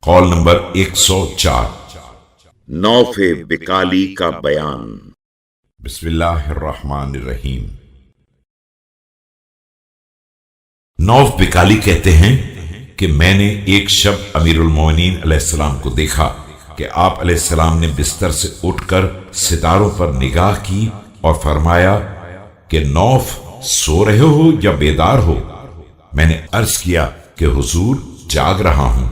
قول نمبر 104۔ نوف بکالی کا بیان۔ بسم اللہ الرحمن الرحیم۔ نوف بکالی کہتے ہیں کہ میں نے ایک شب امیر المومنین علیہ السلام کو دیکھا کہ آپ علیہ السلام نے بستر سے اٹھ کر ستاروں پر نگاہ کی اور فرمایا کہ نوف سو رہے ہو یا بیدار ہو؟ میں نے عرض کیا کہ حضور جاگ رہا ہوں۔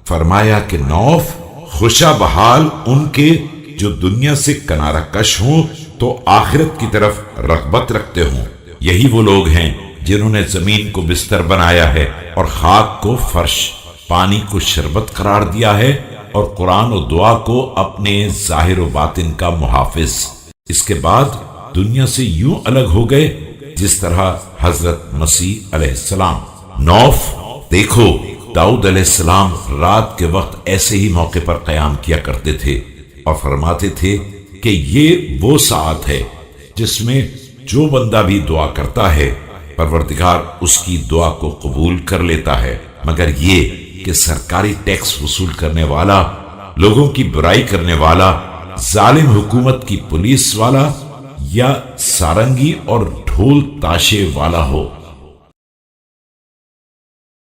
فرمایا کہ نوف خوشا بحال ان کے جو دنیا سے کنارہ کش ہوں تو آخرت کی طرف رغبت رکھتے ہوں۔ یہی وہ لوگ ہیں جنہوں نے زمین کو بستر بنایا ہے اور خاک کو فرش، پانی کو شربت قرار دیا ہے اور قرآن و دعا کو اپنے ظاہر و باطن کا محافظ۔ اس کے بعد دنیا سے یوں الگ ہو گئے جس طرح حضرت مسیح علیہ السلام۔ نوف دیکھو، داؤد علیہ السلام رات کے وقت ایسے ہی موقع پر قیام کیا کرتے تھے اور فرماتے تھے کہ یہ وہ ساعت ہے جس میں جو بندہ بھی دعا کرتا ہے پروردگار اس کی دعا کو قبول کر لیتا ہے، مگر یہ کہ سرکاری ٹیکس وصول کرنے والا، لوگوں کی برائی کرنے والا، ظالم حکومت کی پولیس والا یا سارنگی اور ڈھول تاشے والا ہو۔